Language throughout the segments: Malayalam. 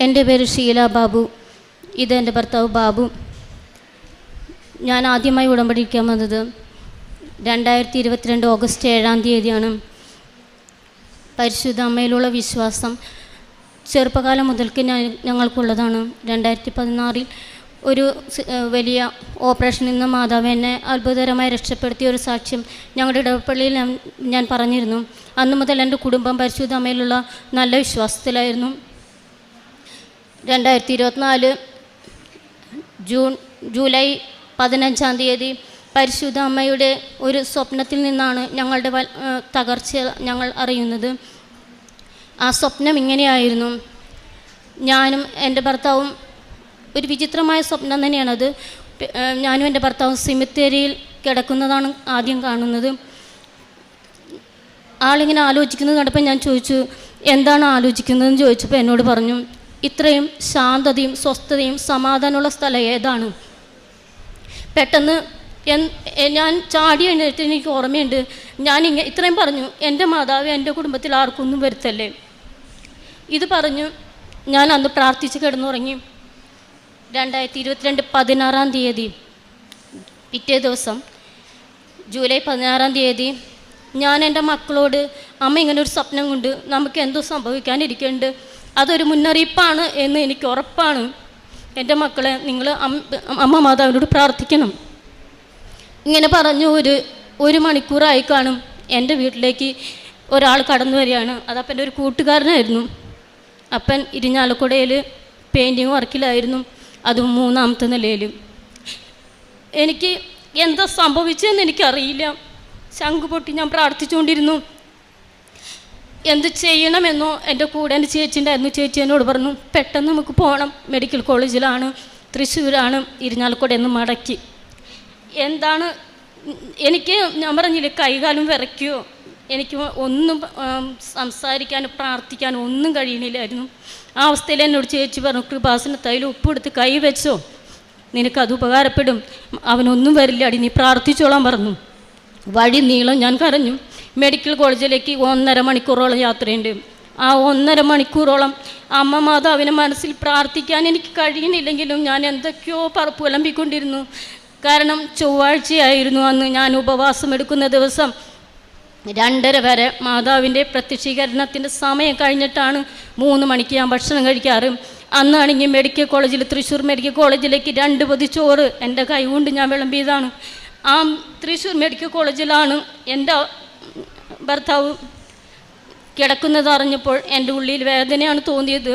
എൻ്റെ പേര് ഷീല ബാബു. ഇത് എൻ്റെ ഭർത്താവ് ബാബു. ഞാൻ ആദ്യമായി ഉടമ്പടിക്കാൻ വന്നത് 2022 ഓഗസ്റ്റ് 7-ാം തീയതിയാണ്. പരിശുദ്ധ അമ്മയിലുള്ള വിശ്വാസം ചെറുപ്പകാലം മുതൽക്ക് ഞങ്ങൾക്കുള്ളതാണ്. 2016 ഒരു വലിയ ഓപ്പറേഷനിൽ നിന്ന് മാതാവ് എന്നെ അത്ഭുതകരമായി രക്ഷപ്പെടുത്തിയ ഒരു സാക്ഷ്യം ഞങ്ങളുടെ ഇടവപ്പള്ളിയിൽ ഞാൻ പറഞ്ഞിരുന്നു. അന്നു മുതൽ എൻ്റെ കുടുംബം പരിശുദ്ധ അമ്മയിലുള്ള നല്ല വിശ്വാസത്തിലായിരുന്നു. 2024 ജൂലൈ 15-ാം തീയതി പരിശുദ്ധ അമ്മയുടെ ഒരു സ്വപ്നത്തിൽ നിന്നാണ് ഞങ്ങളുടെ തകർച്ച ഞങ്ങൾ അറിയുന്നത്. ആ സ്വപ്നം ഇങ്ങനെയായിരുന്നു. ഞാനും എൻ്റെ ഭർത്താവും, ഒരു വിചിത്രമായ സ്വപ്നം തന്നെയാണത്. ഞാനും എൻ്റെ ഭർത്താവും സിമിത്തേരിയിൽ കിടക്കുന്നതാണ് ആദ്യം കാണുന്നത്. ആളിങ്ങനെ ആലോചിക്കുന്നത് കണ്ടപ്പോൾ ഞാൻ ചോദിച്ചു, എന്താണ് ആലോചിക്കുന്നതെന്ന് ചോദിച്ചപ്പോൾ എന്നോട് പറഞ്ഞു, ഇത്രയും ശാന്തതയും സ്വസ്ഥതയും സമാധാനമുള്ള സ്ഥലം ഏതാണ്? പെട്ടെന്ന് ഞാൻ ചാടി എഴുന്നേറ്റ് എനിക്ക് ഓർമ്മയുണ്ട്. ഇത്രയും പറഞ്ഞു, എൻ്റെ മാതാവ് എൻ്റെ കുടുംബത്തിൽ ആർക്കൊന്നും വരുത്തല്ലേ. ഇത് പറഞ്ഞു ഞാൻ അന്ന് പ്രാർത്ഥിച്ച് കിടന്നുറങ്ങി. 2022 16-ാം തീയതി പിറ്റേ ദിവസം ജൂലൈ 16-ാം തീയതി ഞാൻ എൻ്റെ മക്കളോട്, അമ്മ ഇങ്ങനെ ഒരു സ്വപ്നം കൊണ്ട് നമുക്ക് എന്തോ സംഭവിക്കാനിരിക്കുന്നുണ്ട്, അതൊരു മുന്നറിയിപ്പാണ് എന്ന് എനിക്ക് ഉറപ്പാണ്. എൻ്റെ മക്കളെ, നിങ്ങൾ അമ്മ മാതാവിനോട് പ്രാർത്ഥിക്കണം. ഇങ്ങനെ പറഞ്ഞു. ഒരു മണിക്കൂറായി കാണും. എൻ്റെ വീട്ടിലേക്ക് ഒരാൾ കടന്നു വരികയാണ്. അതപ്പൻ്റെ ഒരു കൂട്ടുകാരനായിരുന്നു. അപ്പൻ ഇരിഞ്ഞാലക്കുടയിൽ പെയിൻറ്റിങ് വർക്കിലായിരുന്നു, അതും 3-ാമത്തെ നിലയിൽ. എനിക്ക് എന്താ സംഭവിച്ചതെന്ന് എനിക്കറിയില്ല. ശംഖ് പൊട്ടി ഞാൻ പ്രാർത്ഥിച്ചുകൊണ്ടിരുന്നു. എന്ത് ചെയ്യണമെന്നോ എൻ്റെ കൂടെ എൻ്റെ ചേച്ചിണ്ടായിരുന്നു. ചേച്ചി എന്നോട് പറഞ്ഞു, പെട്ടെന്ന് നമുക്ക് പോകണം, മെഡിക്കൽ കോളേജിലാണ്, തൃശ്ശൂരാണ്, ഇരിഞ്ഞാലക്കുടയിൽ നിന്ന് മടക്കി. എന്താണ് എനിക്ക്, ഞാൻ പറഞ്ഞില്ലേ, കൈകാലം വിറയ്ക്കുകയോ എനിക്ക് ഒന്നും സംസാരിക്കാനും പ്രാർത്ഥിക്കാനും ഒന്നും കഴിയണില്ലായിരുന്നു. ആ അവസ്ഥയിൽ എന്നോട് ചേച്ചി പറഞ്ഞു, കൃപാസന തൈലം ഉപ്പെടുത്ത് കൈ വെച്ചോ, നിനക്കത് ഉപകാരപ്പെടും, അവനൊന്നും വരില്ല അടി, നീ പ്രാർത്ഥിച്ചോളാൻ പറഞ്ഞു. വഴി നീളം ഞാൻ കരഞ്ഞു. മെഡിക്കൽ കോളേജിലേക്ക് 1.5 മണിക്കൂറോളം യാത്രയുണ്ട്. ആ 1.5 മണിക്കൂറോളം അമ്മ മാതാവിനെ മനസ്സിൽ പ്രാർത്ഥിക്കാൻ എനിക്ക് കഴിയുന്നില്ലെങ്കിലും ഞാൻ എന്തൊക്കെയോ പുലമ്പിക്കൊണ്ടിരുന്നു. കാരണം ചൊവ്വാഴ്ചയായിരുന്നു അന്ന്. ഞാൻ ഉപവാസം എടുക്കുന്ന ദിവസം 2:30 വരെ മാതാവിൻ്റെ പ്രത്യക്ഷീകരണത്തിൻ്റെ സമയം കഴിഞ്ഞിട്ടാണ് 3 മണിക്ക് ഞാൻ ഭക്ഷണം കഴിക്കാറ്. അന്നാണെങ്കിൽ മെഡിക്കൽ കോളേജിൽ, തൃശ്ശൂർ മെഡിക്കൽ കോളേജിലേക്ക് 2 പൊതി ചോറ് എൻ്റെ കൈ കൊണ്ട് ഞാൻ വിളമ്പിയതാണ്. ആ തൃശ്ശൂർ മെഡിക്കൽ കോളേജിലാണ് എൻ്റെ ഭർത്താവ് കിടക്കുന്നത് അറിഞ്ഞപ്പോൾ എൻ്റെ ഉള്ളിൽ വേദനയാണ് തോന്നിയത്.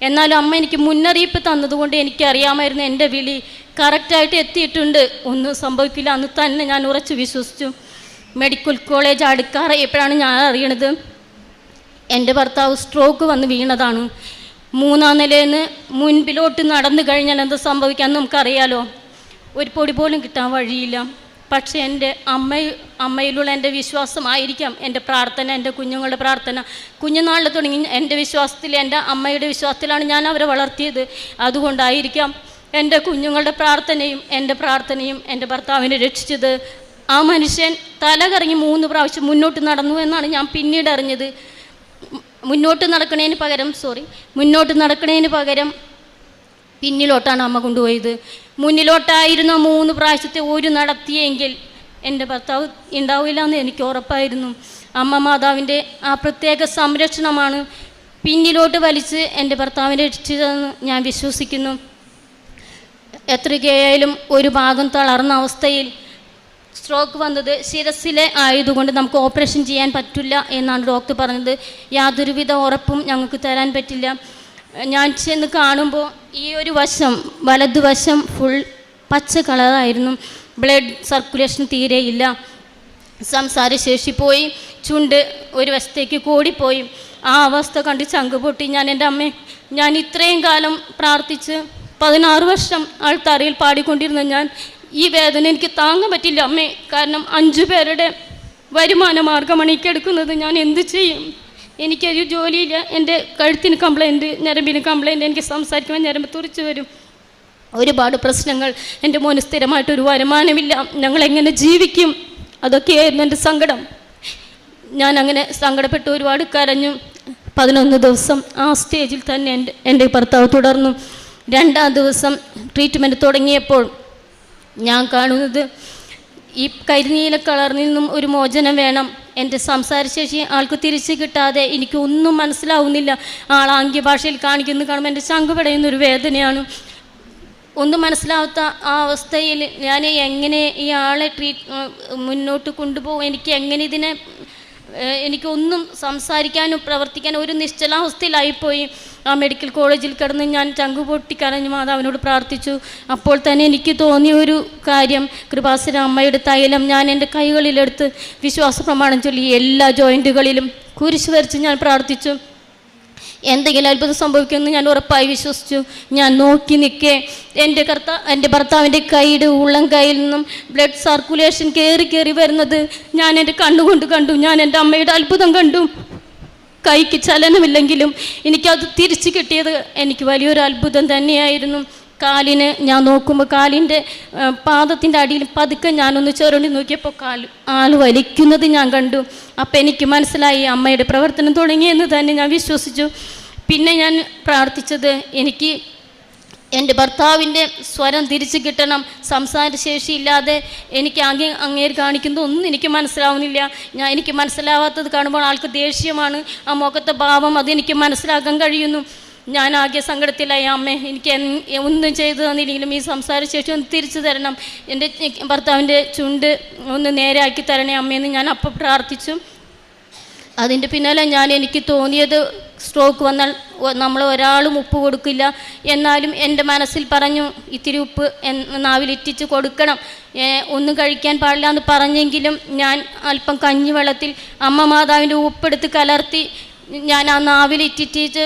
എന്നാലും അമ്മ എനിക്ക് മുന്നറിയിപ്പ് തന്നതുകൊണ്ട് എനിക്കറിയാമായിരുന്നു എൻ്റെ വിളി കറക്റ്റായിട്ട് എത്തിയിട്ടുണ്ട്, ഒന്നും സംഭവിക്കില്ല. അന്ന് തന്നെ ഞാൻ ഉറച്ച് വിശ്വസിച്ചു. മെഡിക്കൽ കോളേജ് അടുക്കാറായപ്പോഴാണ് ഞാൻ അറിയണത് എൻ്റെ ഭർത്താവ് സ്ട്രോക്ക് വന്ന് വീണതാണ്. 3-ാം നിലയിൽ നിന്ന് മുൻപിലോട്ട് നടന്നു കഴിഞ്ഞാൽ എന്ത് സംഭവിക്കാമെന്ന് നമുക്കറിയാലോ. ഒരു പൊടി പോലും കിട്ടാൻ വഴിയില്ല. പക്ഷേ എൻ്റെ അമ്മയിലുള്ള എൻ്റെ വിശ്വാസമായിരിക്കാം എൻ്റെ പ്രാർത്ഥന, എൻ്റെ കുഞ്ഞുങ്ങളുടെ പ്രാർത്ഥന. കുഞ്ഞുനാളിൽ തുടങ്ങി എൻ്റെ വിശ്വാസത്തിൽ, എൻ്റെ അമ്മയുടെ വിശ്വാസത്തിലാണ് ഞാൻ അവരെ വളർത്തിയത്. അതുകൊണ്ടായിരിക്കാം എൻ്റെ കുഞ്ഞുങ്ങളുടെ പ്രാർത്ഥനയും എൻ്റെ ഭർത്താവിനെ രക്ഷിച്ചത്. ആ മനുഷ്യൻ തല കറങ്ങി 3 പ്രാവശ്യം മുന്നോട്ട് നടന്നു എന്നാണ് ഞാൻ പിന്നീട് അറിഞ്ഞത്. മുന്നോട്ട് നടക്കണേന് പകരം പിന്നിലോട്ടാണ് അമ്മ കൊണ്ടുപോയത്. മുന്നിലോട്ടായിരുന്നു 3 പ്രാവശ്യത്തെ ഒരു നടത്തിയെങ്കിൽ എൻ്റെ ഭർത്താവ് ഉണ്ടാവില്ല എന്ന് എനിക്ക് ഉറപ്പായിരുന്നു. അമ്മ മാതാവിൻ്റെ ആ പ്രത്യേക സംരക്ഷണമാണ് പിന്നിലോട്ട് വലിച്ച് എൻ്റെ ഭർത്താവിനെ രക്ഷിച്ചതെന്ന് ഞാൻ വിശ്വസിക്കുന്നു. എത്രയ്ക്കായാലും ഒരു ഭാഗം തളർന്ന അവസ്ഥയിൽ സ്ട്രോക്ക് വന്നത് ശിരസിലെ ആയതുകൊണ്ട് നമുക്ക് ഓപ്പറേഷൻ ചെയ്യാൻ പറ്റില്ല എന്നാണ് ഡോക്ടർ പറഞ്ഞത്. യാതൊരുവിധ ഉറപ്പും ഞങ്ങൾക്ക് തരാൻ പറ്റില്ല. ഞാൻ ചെന്ന് കാണുമ്പോൾ ഈ ഒരു വശം, വലതുവശം ഫുൾ പച്ച കളറായിരുന്നു. Blood circulation തീരെയില്ല. സംസാരശേഷി പോയി, ചുണ്ട് ഒരു വശത്തേക്ക് കൂടിപ്പോയി. ആ അവസ്ഥ കണ്ട് ചങ്ക് പൊട്ടി. എൻ്റെ അമ്മേ, ഞാൻ ഇത്രയും കാലം പ്രാർത്ഥിച്ച് 16 വർഷം ആൾത്താരയിൽ പാടിക്കൊണ്ടിരുന്ന ഞാൻ, ഈ വേദന എനിക്ക് താങ്ങാൻ പറ്റില്ല അമ്മേ. കാരണം 5 പേരുടെ വരുമാന മാർഗമാണ് എനിക്കെടുക്കുന്നത്. ഞാൻ എന്ത് ചെയ്യും? എനിക്കൊരു ജോലിയില്ല. എൻ്റെ കഴുത്തിന് കംപ്ലൈൻറ്റ്, ഞരമ്പിന് കംപ്ലൈൻറ്റ്, എനിക്ക് സംസാരിക്കുമ്പോൾ ഞരമ്പ് തുറിച്ച് വരും. ഒരുപാട് പ്രശ്നങ്ങൾ. എൻ്റെ മോന് സ്ഥിരമായിട്ടൊരു വരുമാനമില്ല. ഞങ്ങളെങ്ങനെ ജീവിക്കും? അതൊക്കെയായിരുന്നു എൻ്റെ സങ്കടം. ഞാൻ അങ്ങനെ സങ്കടപ്പെട്ട് ഒരുപാട് കരഞ്ഞു. 11 ദിവസം ആ സ്റ്റേജിൽ തന്നെ എൻ്റെ ഭർത്താവ് തുടർന്നു. 2-ാം ദിവസം ട്രീറ്റ്മെൻറ്റ് തുടങ്ങിയപ്പോൾ ഞാൻ കാണുന്നത് ഈ കരിനീല കളറിൽ നിന്നും ഒരു മോചനം വേണം. എൻ്റെ സംസാരശേഷി ആൾക്ക് തിരിച്ച് കിട്ടാതെ എനിക്ക് ഒന്നും മനസ്സിലാവുന്നില്ല. ആൾ ആംഗ്യഭാഷയിൽ കാണുമ്പോൾ എൻ്റെ ചങ്ക് പിടയുന്നൊരു വേദനയാണ്. ഒന്നും മനസ്സിലാവാത്ത ആ അവസ്ഥയിൽ ഞാൻ എങ്ങനെ ഈ ആളെ മുന്നോട്ട് കൊണ്ടുപോകും, എനിക്കൊന്നും സംസാരിക്കാനും പ്രവർത്തിക്കാനും ഒരു നിശ്ചലാവസ്ഥയിലായിപ്പോയി. ആ മെഡിക്കൽ കോളേജിൽ കിടന്ന് ഞാൻ ചങ്ക് പൊട്ടിക്കരഞ്ഞ് മാതാവിനോട് പ്രാർത്ഥിച്ചു. അപ്പോൾ തന്നെ എനിക്ക് തോന്നിയ ഒരു കാര്യം, കൃപാസന അമ്മയുടെ തൈലം ഞാൻ എൻ്റെ കൈകളിലെടുത്ത് വിശ്വാസ പ്രമാണം ചൊല്ലി എല്ലാ ജോയിൻറ്റുകളിലും കുരിശ് വരച്ച് ഞാൻ പ്രാർത്ഥിച്ചു. എന്തെങ്കിലും അത്ഭുതം സംഭവിക്കുമെന്ന് ഞാൻ ഉറപ്പായി വിശ്വസിച്ചു. ഞാൻ നോക്കി നിൽക്കെ എൻ്റെ ഭർത്താവിൻ്റെ കൈയുടെ ഉള്ളം കൈയിൽ നിന്നും ബ്ലഡ് സർക്കുലേഷൻ കയറി വരുന്നത് ഞാൻ എൻ്റെ കണ്ണുകൊണ്ട് കണ്ടു. ഞാൻ എൻ്റെ അമ്മയുടെ അത്ഭുതം കണ്ടു. കൈക്ക് ചലനമില്ലെങ്കിലും എനിക്കത് തിരിച്ചു കിട്ടിയത് എനിക്ക് വലിയൊരു അത്ഭുതം തന്നെയായിരുന്നു. കാലിന് ഞാൻ നോക്കുമ്പോൾ കാലിൻ്റെ പാദത്തിൻ്റെ അടിയിൽ പതുക്കെ ഞാനൊന്ന് ചുരണ്ടി നോക്കിയപ്പോൾ ആൾ വലിക്കുന്നത് ഞാൻ കണ്ടു. അപ്പം എനിക്ക് മനസ്സിലായി അമ്മയുടെ പ്രവർത്തനം തുടങ്ങിയെന്ന് തന്നെ ഞാൻ വിശ്വസിച്ചു. പിന്നെ ഞാൻ പ്രാർത്ഥിച്ചത്, എനിക്ക് എൻ്റെ ഭർത്താവിൻ്റെ സ്വരം തിരിച്ചു കിട്ടണം. സംസാരശേഷിയില്ലാതെ എനിക്ക് അങ്ങേര് കാണിക്കുന്നത് ഒന്നും എനിക്ക് മനസ്സിലാവുന്നില്ല. എനിക്ക് മനസ്സിലാവാത്തത് കാണുമ്പോൾ ആൾക്ക് ദേഷ്യമാണ്, ആ മുഖത്തെ ഭാവം അതെനിക്ക് മനസ്സിലാക്കാൻ കഴിയുന്നു. ഞാൻ ആകെ സങ്കടത്തിലായി. അമ്മേ, എനിക്ക് ഒന്നും ചെയ്തു തന്നില്ലെങ്കിലും ഈ സംസാരശേഷി ഒന്ന് തിരിച്ചു തരണം, എൻ്റെ ഭർത്താവിൻ്റെ ചുണ്ട് ഒന്ന് നേരെയാക്കി തരണേ അമ്മയെന്ന് ഞാൻ അപ്പം പ്രാർത്ഥിച്ചു. അതിൻ്റെ പിന്നാലെ എനിക്ക് തോന്നിയത്, സ്ട്രോക്ക് വന്നാൽ നമ്മൾ ഒരാളും ഉപ്പ് കൊടുക്കില്ല, എന്നാലും എൻ്റെ മനസ്സിൽ പറഞ്ഞു ഇത്തിരി ഉപ്പ് നാവിലിറ്റിച്ച് കൊടുക്കണം, ഒന്നും കഴിക്കാൻ പാടില്ല എന്ന് പറഞ്ഞെങ്കിലും ഞാൻ അല്പം കഞ്ഞിവെള്ളത്തിൽ അമ്മ മാതാവിൻ്റെ ഉപ്പെടുത്ത് കലർത്തി ഞാൻ ആ നാവിലിറ്റിച്ച്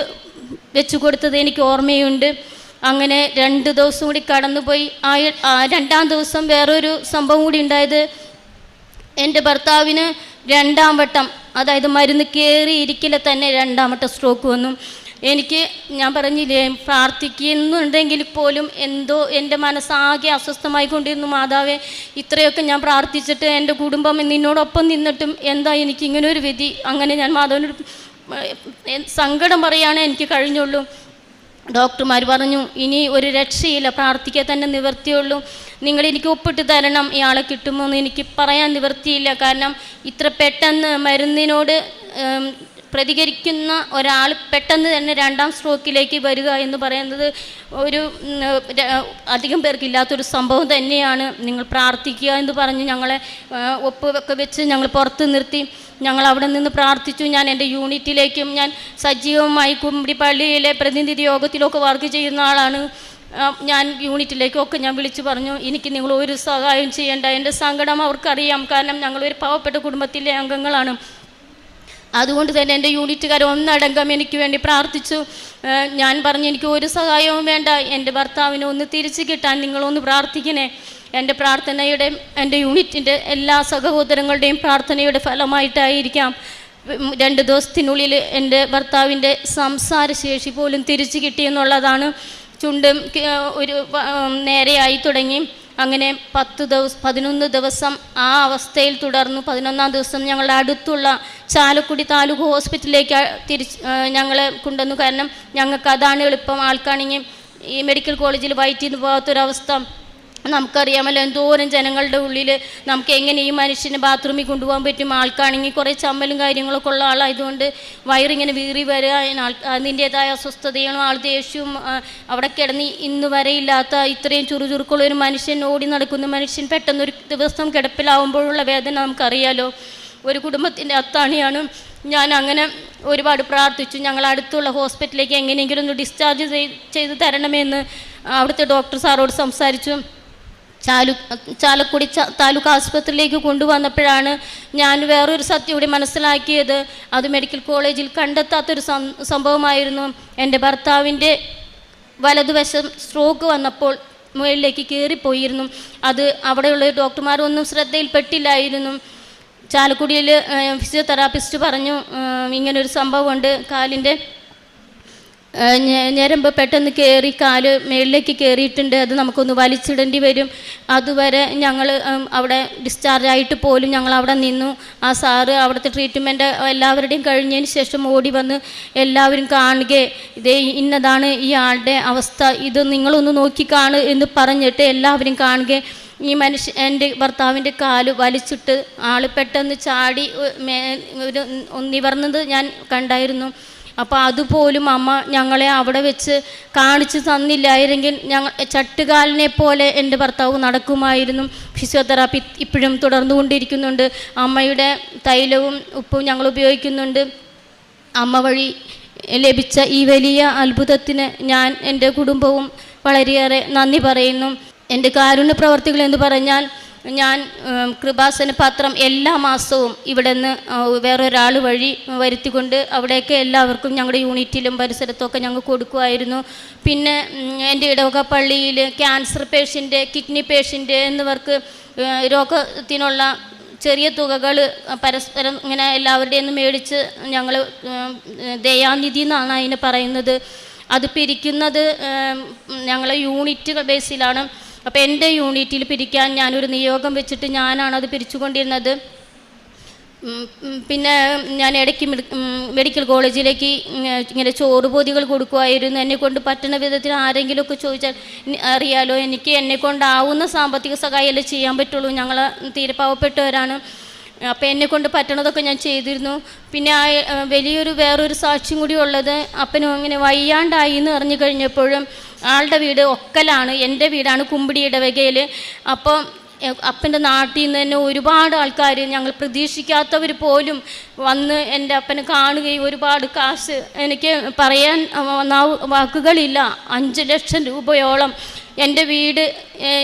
വെച്ചു കൊടുത്തത് എനിക്ക് ഓർമ്മയുണ്ട്. അങ്ങനെ 2 ദിവസം കൂടി കടന്നുപോയി. 2-ാം ദിവസം വേറൊരു സംഭവം കൂടി ഉണ്ടായത്, എൻ്റെ ഭർത്താവിന് 2-ാം വട്ടം, അതായത് മരുന്ന് കയറിയിരിക്കില്ല തന്നെ 2-ാം വട്ടം സ്ട്രോക്ക് വന്നു. ഞാൻ പറഞ്ഞില്ലേ, പ്രാർത്ഥിക്കുന്നുണ്ടെങ്കിൽ പോലും എന്തോ എൻ്റെ മനസ്സാകെ അസ്വസ്ഥമായിക്കൊണ്ടിരുന്നു. മാതാവേ, ഇത്രയൊക്കെ ഞാൻ പ്രാർത്ഥിച്ചിട്ട് എൻ്റെ കുടുംബം നിന്നോടൊപ്പം നിന്നിട്ടും എന്താ എനിക്കിങ്ങനെ ഒരു വിധി? അങ്ങനെ ഞാൻ മാതാവിനോട് സങ്കടം പറയാനേ എനിക്ക് കഴിഞ്ഞുള്ളൂ. ഡോക്ടർമാർ പറഞ്ഞു, ഇനി ഒരു രക്ഷയില്ല, പ്രാർത്ഥിക്കാൻ തന്നെ നിവർത്തിയുള്ളൂ, നിങ്ങൾ എനിക്ക് ഒപ്പിട്ട് തരണം, ഇയാളെ കിട്ടുമോ എന്ന് എനിക്ക് പറയാൻ നിവർത്തിയില്ല. കാരണം ഇത്ര പെട്ടെന്ന് മരുന്നിനോട് പ്രതികരിക്കുന്ന ഒരാൾ പെട്ടെന്ന് തന്നെ 2-ാം സ്ട്രോക്കിലേക്ക് വരിക എന്ന് പറയുന്നത് അധികം പേർക്കില്ലാത്തൊരു സംഭവം തന്നെയാണ്. നിങ്ങൾ പ്രാർത്ഥിക്കുക എന്ന് പറഞ്ഞ് ഞങ്ങളെ ഒപ്പൊക്കെ വെച്ച് ഞങ്ങൾ പുറത്ത് നിർത്തി. ഞങ്ങൾ അവിടെ നിന്ന് പ്രാർത്ഥിച്ചു. ഞാൻ എൻ്റെ യൂണിറ്റിലേക്കും, ഞാൻ സജീവമായി കുമ്പിടിപ്പള്ളിയിലെ പ്രതിനിധി യോഗത്തിലൊക്കെ വർക്ക് ചെയ്യുന്ന ആളാണ്. ഞാൻ യൂണിറ്റിലേക്കൊക്കെ ഞാൻ വിളിച്ചു പറഞ്ഞു, എനിക്ക് നിങ്ങൾ ഒരു സഹായം ചെയ്യേണ്ട, എൻ്റെ സങ്കടം അവർക്കറിയാം, കാരണം ഞങ്ങളൊരു പാവപ്പെട്ട കുടുംബത്തിലെ അംഗങ്ങളാണ്. അതുകൊണ്ട് തന്നെ എൻ്റെ യൂണിറ്റുകാർ ഒന്നടങ്കം എനിക്ക് വേണ്ടി പ്രാർത്ഥിച്ചു. ഞാൻ പറഞ്ഞു, എനിക്ക് ഒരു സഹായവും വേണ്ട, എൻ്റെ ഭർത്താവിനെ ഒന്ന് തിരിച്ചു കിട്ടാൻ നിങ്ങളൊന്ന് പ്രാർത്ഥിക്കണേ. എൻ്റെ പ്രാർത്ഥനയുടെ, എൻ്റെ യൂണിറ്റിൻ്റെ എല്ലാ സഹോദരങ്ങളുടെയും പ്രാർത്ഥനയുടെ ഫലമായിട്ടായിരിക്കാം 2 ദിവസത്തിനുള്ളിൽ എൻ്റെ ഭർത്താവിൻ്റെ സംസാരശേഷി പോലും തിരിച്ചു കിട്ടിയെന്നുള്ളതാണ്. ചുണ്ടും ഒരു നേരെയായി തുടങ്ങി. അങ്ങനെ 11 ദിവസം ആ അവസ്ഥയിൽ തുടർന്നു. 11-ാം ദിവസം ഞങ്ങളുടെ അടുത്തുള്ള ചാലക്കുടി താലൂക്ക് ഹോസ്പിറ്റലിലേക്ക് ഞങ്ങളെ കൊണ്ടുവന്നു. കാരണം ഞങ്ങൾക്ക് അതാണ് എളുപ്പം. ആൾക്കാണെങ്കിൽ ഈ മെഡിക്കൽ കോളേജിൽ വയറ്റിൽ നിന്ന് പോകാത്തൊരവസ്ഥ നമുക്കറിയാമല്ലോ. എന്തോരം ജനങ്ങളുടെ ഉള്ളിൽ നമുക്ക് എങ്ങനെ ഈ മനുഷ്യന് ബാത്റൂമിൽ കൊണ്ടുപോകാൻ പറ്റും? ആൾക്കാണെങ്കിൽ കുറേ ചമ്മലും കാര്യങ്ങളൊക്കെ ഉള്ള ആളായതുകൊണ്ട് വയറിങ്ങനെ വീറി വരിക, അതിൻ്റേതായ അസ്വസ്ഥതയും ആൾ ദേഷ്യവും അവിടെ കിടന്ന് ഇന്ന് വരെ ഇല്ലാത്ത ഇത്രയും ചുറുചുറുക്കുള്ള ഒരു മനുഷ്യൻ, ഓടി നടക്കുന്ന മനുഷ്യൻ പെട്ടെന്നൊരു ദിവസം കിടപ്പിലാവുമ്പോഴുള്ള വേദന നമുക്കറിയാലോ. ഒരു കുടുംബത്തിൻ്റെ അത്താണിയാണ്. ഞാൻ അങ്ങനെ ഒരുപാട് പ്രാർത്ഥിച്ചു. ഞങ്ങൾ അടുത്തുള്ള ഹോസ്പിറ്റലിലേക്ക് എങ്ങനെയെങ്കിലും ഒന്ന് ഡിസ്ചാർജ് ചെയ്ത് തരണമെന്ന് അവിടുത്തെ ഡോക്ടർ സാറോട് സംസാരിച്ചു. ചാലക്കുടി താലൂക്ക് ആശുപത്രിയിലേക്ക് കൊണ്ടുവന്നപ്പോഴാണ് ഞാൻ വേറൊരു സത്യം കൂടി മനസ്സിലാക്കിയത്. അത് മെഡിക്കൽ കോളേജിൽ കണ്ടെത്താത്തൊരു സംഭവമായിരുന്നു. എൻ്റെ ഭർത്താവിൻ്റെ വലതുവശം സ്ട്രോക്ക് വന്നപ്പോൾ മുകളിലേക്ക് കയറിപ്പോയിരുന്നു. അത് അവിടെയുള്ള ഡോക്ടർമാരൊന്നും ശ്രദ്ധയിൽപ്പെട്ടില്ലായിരുന്നു. ചാലക്കുടിയിൽ ഫിസിയോതെറാപ്പിസ്റ്റ് പറഞ്ഞു, ഇങ്ങനൊരു സംഭവമുണ്ട്, കാലിൻ്റെ ഞരമ്പ് പെട്ടെന്ന് കയറി കാല് മേളിലേക്ക് കയറിയിട്ടുണ്ട്, അത് നമുക്കൊന്ന് വലിച്ചിടേണ്ടി വരും. അതുവരെ ഞങ്ങൾ അവിടെ ഡിസ്ചാർജ് ആയിട്ട് പോലും ഞങ്ങൾ അവിടെ നിന്നു. ആ സാറ് അവിടുത്തെ ട്രീറ്റ്മെൻറ്റ് എല്ലാവരുടെയും കഴിഞ്ഞതിന് ശേഷം ഓടി വന്ന് എല്ലാവരും കാണുകയെ ഇതേ ഇന്നതാണ് ഈ ആളുടെ അവസ്ഥ, ഇത് നിങ്ങളൊന്ന് നോക്കിക്കാണ് എന്ന് പറഞ്ഞിട്ട് എല്ലാവരും കാണുകയെ ഈ എൻ്റെ ഭർത്താവിൻ്റെ കാല് വലിച്ചിട്ട് ആൾ പെട്ടെന്ന് ചാടി ഒരു നിവർന്നത് ഞാൻ കണ്ടായിരുന്നു. അപ്പോൾ അതുപോലും അമ്മ ഞങ്ങളെ അവിടെ വെച്ച് കാണിച്ച് തന്നില്ലായിരുന്നെങ്കിൽ ചട്ടുകാലിനെ പോലെ എൻ്റെ ഭർത്താവ് നടക്കുമായിരുന്നു. ഫിസിയോതെറാപ്പി ഇപ്പോഴും തുടർന്നുകൊണ്ടിരിക്കുന്നുണ്ട്. അമ്മയുടെ തൈലവും ഉപ്പും ഞങ്ങൾ ഉപയോഗിക്കുന്നുണ്ട്. അമ്മ വഴി ലഭിച്ച ഈ വലിയ അത്ഭുതത്തിന് ഞാൻ എൻ്റെ കുടുംബവും വളരെയേറെ നന്ദി പറയുന്നു. എൻ്റെ കാരുണ്യ പ്രവർത്തികൾ എന്ന് പറഞ്ഞാൽ ഞാൻ കൃപാസന പത്രം എല്ലാ മാസവും ഇവിടെ നിന്ന് വേറൊരാൾ വഴി വരുത്തിക്കൊണ്ട് അവിടെയൊക്കെ എല്ലാവർക്കും ഞങ്ങളുടെ യൂണിറ്റിലും പരിസരത്തൊക്കെ ഞങ്ങൾ കൊടുക്കുമായിരുന്നു. പിന്നെ എൻ്റെ ഇടവക പള്ളിയിൽ ക്യാൻസർ പേഷ്യൻ്റ്, കിഡ്നി പേഷ്യൻ്റ് എന്നിവർക്ക് രോഗത്തിനുള്ള ചെറിയ തുകകൾ പരസ്പരം ഇങ്ങനെ എല്ലാവരുടെയും നിന്ന് മേടിച്ച് ഞങ്ങൾ ദയാനിധി എന്നാണ് അതിന് പറയുന്നത്. അത് പിരിക്കുന്നത് ഞങ്ങൾ യൂണിറ്റ് ബേസിലാണ്. അപ്പോൾ എൻ്റെ യൂണിറ്റിൽ പിരിക്കാൻ ഞാനൊരു നിയോഗം വെച്ചിട്ട് ഞാനാണത് പിരിച്ചുകൊണ്ടിരുന്നത്. പിന്നെ ഞാൻ ഇടയ്ക്ക് മെഡിക്കൽ കോളേജിലേക്ക് ഇങ്ങനെ ചോറുപൊതികൾ കൊടുക്കുമായിരുന്നു. എന്നെക്കൊണ്ട് പറ്റുന്ന വിധത്തിൽ ആരെങ്കിലുമൊക്കെ ചോദിച്ചാൽ അറിയാലോ, എനിക്ക് എന്നെക്കൊണ്ടാവുന്ന സാമ്പത്തിക സഹായമല്ലേ ചെയ്യാൻ പറ്റുള്ളൂ, ഞങ്ങൾ തീരെ പാവപ്പെട്ടവരാണ്. അപ്പോൾ എന്നെക്കൊണ്ട് പറ്റണതൊക്കെ ഞാൻ ചെയ്തിരുന്നു. പിന്നെ വേറൊരു സാക്ഷ്യം കൂടി ഉള്ളത്, അപ്പനും അങ്ങനെ വയ്യാണ്ടായി എന്ന് അറിഞ്ഞു കഴിഞ്ഞപ്പോഴും ആളുടെ വീട് ഒക്കലാണ്, എൻ്റെ വീടാണ് കുമ്പിടി ഇടവകയിൽ. അപ്പോൾ അപ്പൻ്റെ നാട്ടിൽ നിന്ന് തന്നെ ഒരുപാട് ആൾക്കാർ, ഞങ്ങൾ പ്രതീക്ഷിക്കാത്തവർ പോലും വന്ന് എൻ്റെ അപ്പനെ കാണുകയും ഒരുപാട് കാശ്, എനിക്ക് പറയാൻ വാക്കുകളില്ല, 5 ലക്ഷം രൂപയോളം. എൻ്റെ വീട്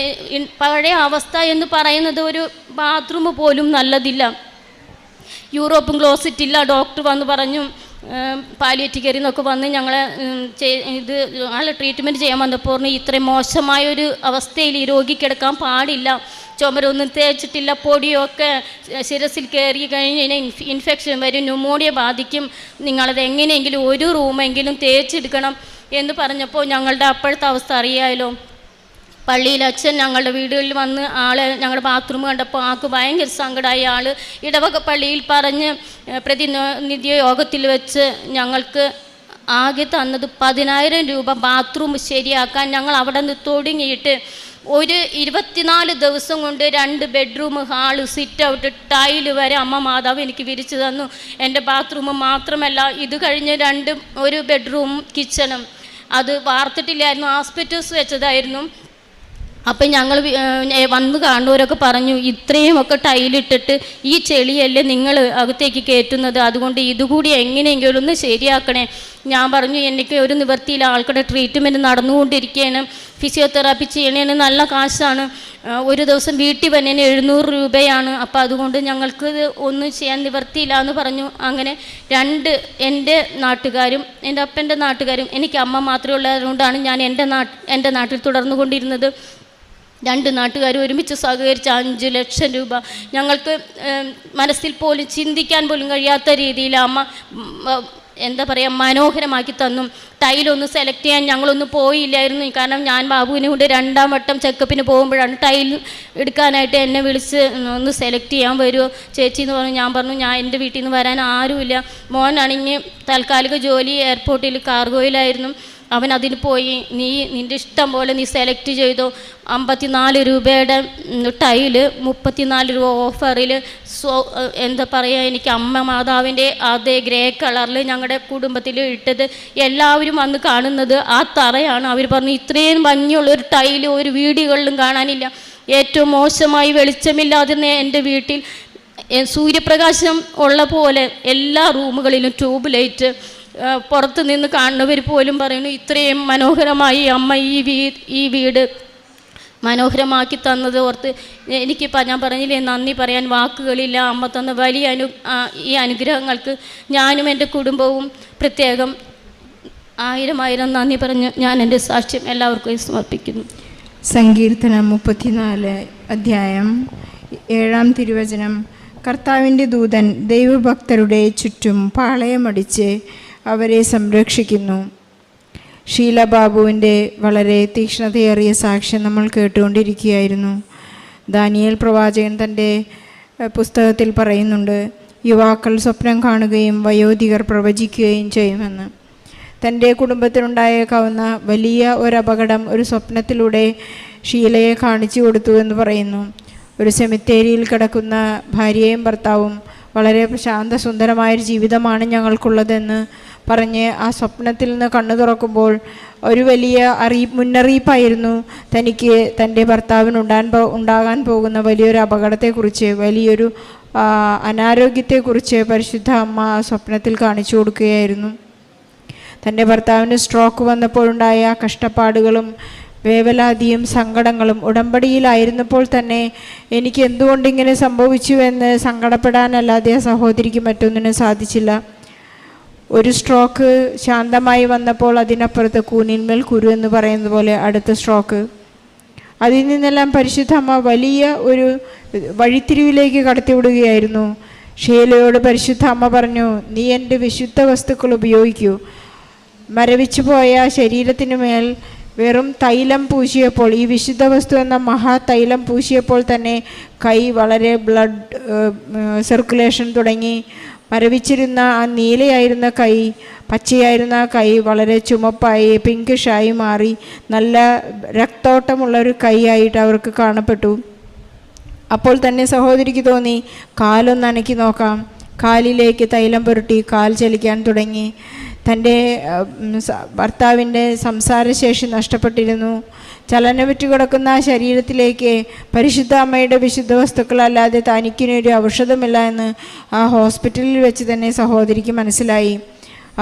പഴയ അവസ്ഥ എന്ന് പറയുന്നത് ഒരു ബാത്റൂം പോലും നല്ലതില്ല, യൂറോപ്പും ക്ലോസറ്റ് ഇല്ല. ഡോക്ടർ വന്ന് പറഞ്ഞു, പാലിയേറ്റീവ് കെയറിൽ നിന്നൊക്കെ വന്ന് ഞങ്ങളെ ആളെ ട്രീറ്റ്മെൻറ്റ് ചെയ്യാൻ വന്നപ്പോൾ ഇത്രയും മോശമായൊരു അവസ്ഥയിൽ ഈ രോഗി കിടക്കാൻ പാടില്ല, ചുമരൊന്നും തേച്ചിട്ടില്ല, പൊടിയൊക്കെ ശിരസിൽ കയറി കഴിഞ്ഞ് കഴിഞ്ഞാൽ ഇൻഫെക്ഷൻ വരും, ന്യൂമോണിയ ബാധിക്കും, നിങ്ങളത് എങ്ങനെയെങ്കിലും ഒരു റൂമെങ്കിലും തേച്ചെടുക്കണം എന്ന് പറഞ്ഞപ്പോൾ ഞങ്ങളുടെ അപ്പോഴത്തെ അവസ്ഥ അറിയാമല്ലോ. പള്ളിയിൽ അച്ഛൻ ഞങ്ങളുടെ വീടുകളിൽ വന്ന് ഞങ്ങളുടെ ബാത്റൂം കണ്ടപ്പോൾ ആൾക്ക് ഭയങ്കര സങ്കടമായി. ഇടവക പള്ളിയിൽ പറഞ്ഞ് പ്രതിനിധി യോഗത്തിൽ വെച്ച് ഞങ്ങൾക്ക് ആകെ തന്നത് 10,000 രൂപ ബാത്റൂം ശരിയാക്കാൻ. ഞങ്ങൾ അവിടെ നിന്ന് തുടങ്ങിയിട്ട് ഒരു 24 ദിവസം കൊണ്ട് 2 bedroom, hall, sit out, tile വരെ അമ്മ മാതാവ് എനിക്ക് വിരിച്ചു തന്നു. എൻ്റെ ബാത്റൂം മാത്രമല്ല, ഇത് കഴിഞ്ഞ് ഒരു ബെഡ്റൂമും കിച്ചണും അത് വാർത്തിട്ടില്ലായിരുന്നു, ആസ്പെറ്റോസ് വെച്ചതായിരുന്നു. അപ്പം ഞങ്ങൾ വന്ന് കാണുന്നവരൊക്കെ പറഞ്ഞു, ഇത്രയുമൊക്കെ ടൈലിട്ടിട്ട് ഈ ചെളിയല്ലേ നിങ്ങൾ അകത്തേക്ക് കയറ്റുന്നത്, അതുകൊണ്ട് ഇതുകൂടി എങ്ങനെയെങ്കിലും ഒന്ന് ശരിയാക്കണേ. ഞാൻ പറഞ്ഞു, എനിക്ക് ഒരു നിവൃത്തിയിൽ ആൾക്കാരുടെ ട്രീറ്റ്മെൻറ്റ് നടന്നുകൊണ്ടിരിക്കുകയാണ്, ഫിസിയോതെറാപ്പി ചെയ്യണേന് നല്ല കാശാണ്, ഒരു ദിവസം വീട്ടിൽ വന്നതിന് 700 രൂപയാണ്, അപ്പോൾ അതുകൊണ്ട് ഞങ്ങൾക്ക് ഒന്നും ചെയ്യാൻ നിവൃത്തിയില്ല എന്ന് പറഞ്ഞു. അങ്ങനെ എൻ്റെ നാട്ടുകാരും എൻ്റെ അപ്പൻ്റെ നാട്ടുകാരും, എനിക്ക് അമ്മ മാത്രമേ ഉള്ളതുകൊണ്ടാണ് ഞാൻ എൻ്റെ നാട്ടിൽ തുടർന്നുകൊണ്ടിരുന്നത്. 2 നാട്ടുകാരും ഒരുമിച്ച് സഹകരിച്ച് 5 ലക്ഷം രൂപ ഞങ്ങൾക്ക് മനസ്സിൽ പോലും ചിന്തിക്കാൻ പോലും കഴിയാത്ത രീതിയിൽ അമ്മ എന്താ പറയുക മനോഹരമാക്കി തന്നു. ടൈലൊന്ന് സെലക്ട് ചെയ്യാൻ ഞങ്ങളൊന്നും പോയില്ലായിരുന്നു, കാരണം ഞാൻ ബാബുവിനെ കൊണ്ട് 2ാം വട്ടം ചെക്കപ്പിന് പോകുമ്പോഴാണ് ടൈൽ എടുക്കാനായിട്ട് എന്നെ വിളിച്ച് ഒന്ന് സെലക്ട് ചെയ്യാൻ വരുമോ ചേച്ചി എന്ന് പറഞ്ഞു. ഞാൻ പറഞ്ഞു, ഞാൻ എൻ്റെ വീട്ടിൽ നിന്ന് വരാൻ ആരുമില്ല, മോനാണെങ്കിൽ താൽക്കാലിക ജോലി എയർപോർട്ടിൽ കാർഗോയിലായിരുന്നു, അവൻ അതിന് പോയി, നിൻ്റെ ഇഷ്ടം പോലെ നീ സെലക്ട് ചെയ്തോ. 54 രൂപയുടെ ടൈല് 34 രൂപ ഓഫറിൽ. എന്താ പറയുക, എനിക്ക് അമ്മ മാതാവിൻ്റെ അതേ ഗ്രേ കളറിൽ ഞങ്ങളുടെ കുടുംബത്തിൽ ഇട്ടത് എല്ലാവരും വന്ന് കാണുന്നത് ആ തറയാണ്. അവർ പറഞ്ഞു, ഇത്രയും ഭംഗിയുള്ളൊരു ടൈല് ഒരു വീടുകളിലും കാണാനില്ല, ഏറ്റവും മോശമായി വെളിച്ചമില്ലാതിരുന്ന എൻ്റെ വീട്ടിൽ സൂര്യപ്രകാശം ഉള്ള പോലെ എല്ലാ റൂമുകളിലും ട്യൂബ് ലൈറ്റ്, പുറത്ത് നിന്ന് കാണുന്നവർ പോലും പറയുന്നു, ഇത്രയും മനോഹരമായി അമ്മ ഈ വീട് മനോഹരമാക്കി തന്നത് ഓർത്ത് എനിക്കിപ്പോൾ ഞാൻ പറഞ്ഞില്ലേ, നന്ദി പറയാൻ വാക്കുകളില്ല. അമ്മ തന്ന വലിയ ഈ അനുഗ്രഹങ്ങൾക്ക് ഞാനും എൻ്റെ കുടുംബവും പ്രത്യേകം 1000 നന്ദി പറഞ്ഞ് ഞാൻ എൻ്റെ സാക്ഷ്യം എല്ലാവർക്കും സമർപ്പിക്കുന്നു. സങ്കീർത്തനം 34 അധ്യായം 7 തിരുവചനം. കർത്താവിൻ്റെ ദൂതൻ ദൈവഭക്തരുടെ ചുറ്റും പാളയമടിച്ച് അവരെ സംരക്ഷിക്കുന്നു. ഷീല ബാബുവിൻ്റെ വളരെ തീക്ഷ്ണതയേറിയ സാക്ഷ്യം നമ്മൾ കേട്ടുകൊണ്ടിരിക്കുകയായിരുന്നു. ദാനിയേൽ പ്രവാചകൻ തൻ്റെ പുസ്തകത്തിൽ പറയുന്നുണ്ട്, യുവാക്കൾ സ്വപ്നം കാണുകയും വയോധികർ പ്രവചിക്കുകയും ചെയ്യുമെന്ന്. തൻ്റെ കുടുംബത്തിനുണ്ടായേക്കാവുന്ന വലിയ ഒരു അപകടം ഒരു സ്വപ്നത്തിലൂടെ ഷീലയെ കാണിച്ചു കൊടുത്തു എന്ന് പറയുന്നു. ഒരു സെമിത്തേരിയിൽ കിടക്കുന്ന ഭാര്യയും ഭർത്താവും വളരെ ശാന്തസുന്ദരമായൊരു ജീവിതമാണ് ഞങ്ങൾക്കുള്ളതെന്ന് പറഞ്ഞ് ആ സ്വപ്നത്തിൽ നിന്ന് കണ്ണു തുറക്കുമ്പോൾ ഒരു വലിയ മുന്നറിയിപ്പായിരുന്നു തനിക്ക് തൻ്റെ ഭർത്താവിന് ഉണ്ടാകാൻ പോകുന്ന വലിയൊരു അപകടത്തെക്കുറിച്ച്, വലിയൊരു അനാരോഗ്യത്തെക്കുറിച്ച് പരിശുദ്ധ അമ്മ ആ സ്വപ്നത്തിൽ കാണിച്ചു കൊടുക്കുകയായിരുന്നു. തൻ്റെ ഭർത്താവിന് സ്ട്രോക്ക് വന്നപ്പോഴുണ്ടായ കഷ്ടപ്പാടുകളും വേവലാതിയും സങ്കടങ്ങളും ഉടമ്പടിയിലായിരുന്നപ്പോൾ തന്നെ എനിക്ക് എന്തുകൊണ്ടിങ്ങനെ സംഭവിച്ചുവെന്ന് സങ്കടപ്പെടാനല്ലാതെ ആ സഹോദരിക്ക് മറ്റൊന്നിനും സാധിച്ചില്ല. ഒരു സ്ട്രോക്ക് ശാന്തമായി വന്നപ്പോൾ അതിനപ്പുറത്ത് കൂനിന്മേൽ കുരു എന്ന് പറയുന്നത് പോലെ അടുത്ത സ്ട്രോക്ക്. അതിൽ നിന്നെല്ലാം പരിശുദ്ധ അമ്മ വലിയ ഒരു വഴിത്തിരിവിലേക്ക് കടത്തിവിടുകയായിരുന്നു. ഷീലയോട് പരിശുദ്ധ അമ്മ പറഞ്ഞു, നീ എൻ്റെ വിശുദ്ധ വസ്തുക്കൾ ഉപയോഗിക്കൂ. മരവിച്ചു പോയ ശരീരത്തിന് മേൽ വെറും തൈലം പൂശിയപ്പോൾ, ഈ വിശുദ്ധ വസ്തു എന്ന മഹാ തൈലം പൂശിയപ്പോൾ തന്നെ കൈ വളരെ ബ്ലഡ് സർക്കുലേഷൻ തുടങ്ങി. മരവിച്ചിരുന്ന ആ നീലയായിരുന്ന കൈ, പച്ചയായിരുന്ന ആ കൈ വളരെ ചുമപ്പായി പിങ്കിഷായി മാറി നല്ല രക്തോട്ടമുള്ളൊരു കൈയായിട്ട് അവർക്ക് കാണപ്പെട്ടു. അപ്പോൾ തന്നെ സഹോദരിക്ക് തോന്നി, കാലൊന്ന് അനക്കി നോക്കാം. കാലിലേക്ക് തൈലം പുരട്ടി കാൽ ചലിക്കാൻ തുടങ്ങി. തൻ്റെ ഭർത്താവിൻ്റെ സംസാരശേഷി നഷ്ടപ്പെട്ടിരുന്നു. ചലനമറ്റു കിടക്കുന്ന ആ ശരീരത്തിലേക്ക് പരിശുദ്ധ അമ്മയുടെ വിശുദ്ധ വസ്തുക്കളല്ലാതെ തനിക്കിനൊരു ഔഷധമില്ല എന്ന് ആ ഹോസ്പിറ്റലിൽ വെച്ച് തന്നെ സഹോദരിക്ക് മനസ്സിലായി.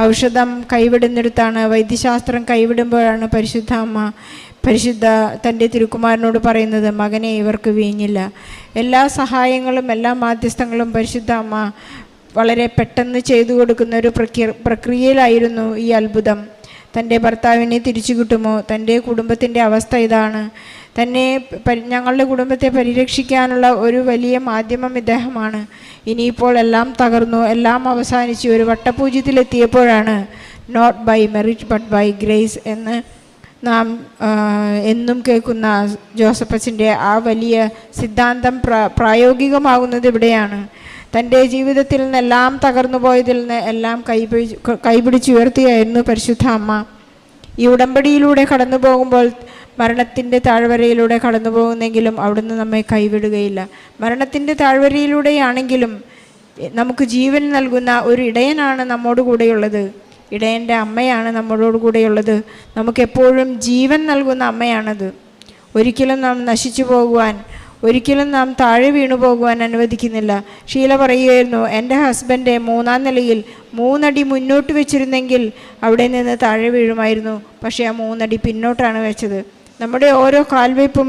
ഔഷധം കൈവിടുന്നിടത്താണ്, വൈദ്യശാസ്ത്രം കൈവിടുമ്പോഴാണ് പരിശുദ്ധ അമ്മ തൻ്റെ തിരുക്കുമാരനോട് പറയുന്നത്, മകനെ ഇവർക്ക് വീഞ്ഞില്ല. എല്ലാ സഹായങ്ങളും എല്ലാ മാധ്യസ്ഥങ്ങളും പരിശുദ്ധ അമ്മ വളരെ പെട്ടെന്ന് ചെയ്തു കൊടുക്കുന്ന ഒരു പ്രക്രിയയിലായിരുന്നു ഈ അത്ഭുതം. തൻ്റെ ഭർത്താവിനെ തിരിച്ചു കിട്ടുമോ? തൻ്റെ കുടുംബത്തിൻ്റെ അവസ്ഥ ഇതാണ്. തന്നെ ഞങ്ങളുടെ കുടുംബത്തെ പരിരക്ഷിക്കാനുള്ള ഒരു വലിയ മാധ്യമം ഇദ്ദേഹമാണ്. ഇനിയിപ്പോൾ എല്ലാം തകർന്നു, എല്ലാം അവസാനിച്ചു. ഒരു വട്ടപൂജ്യത്തിലെത്തിയപ്പോഴാണ് not by merit but by grace എന്ന് നാം എന്നും കേൾക്കുന്ന ജോസഫ് അച്ഛൻ്റെ ആ വലിയ സിദ്ധാന്തം പ്രായോഗികമാകുന്നത് ഇവിടെയാണ്. തൻ്റെ ജീവിതത്തിൽ നിന്നെല്ലാം തകർന്നു പോയതിൽ നിന്ന് എല്ലാം കൈപിടിച്ചുയർത്തിയായിരുന്നു പരിശുദ്ധ അമ്മ. ഈ ഉടമ്പടിയിലൂടെ കടന്നു പോകുമ്പോൾ മരണത്തിൻ്റെ താഴ്വരയിലൂടെ കടന്നു പോകുന്നെങ്കിലും അവിടുന്ന് നമ്മെ കൈവിടുകയില്ല. മരണത്തിൻ്റെ താഴ്വരയിലൂടെയാണെങ്കിലും നമുക്ക് ജീവൻ നൽകുന്ന ഒരു ഇടയനാണ് നമ്മോട് കൂടെയുള്ളത്. ഇടയൻ്റെ അമ്മയാണ് നമ്മളോട് കൂടെയുള്ളത്. നമുക്കെപ്പോഴും ജീവൻ നൽകുന്ന അമ്മയാണത്. ഒരിക്കലും നാം നശിച്ചു പോകുവാൻ, ഒരിക്കലും നാം താഴെ വീണു പോകുവാൻ അനുവദിക്കുന്നില്ല. ഷീല പറയുകയായിരുന്നു, എൻ്റെ ഹസ്ബൻഡ് 3-ാം നിലയിൽ 3 അടി മുന്നോട്ട് വെച്ചിരുന്നെങ്കിൽ അവിടെ നിന്ന് താഴെ വീഴുമായിരുന്നു. പക്ഷേ ആ 3 അടി പിന്നോട്ടാണ് വെച്ചത്. നമ്മുടെ ഓരോ കാൽവയ്പും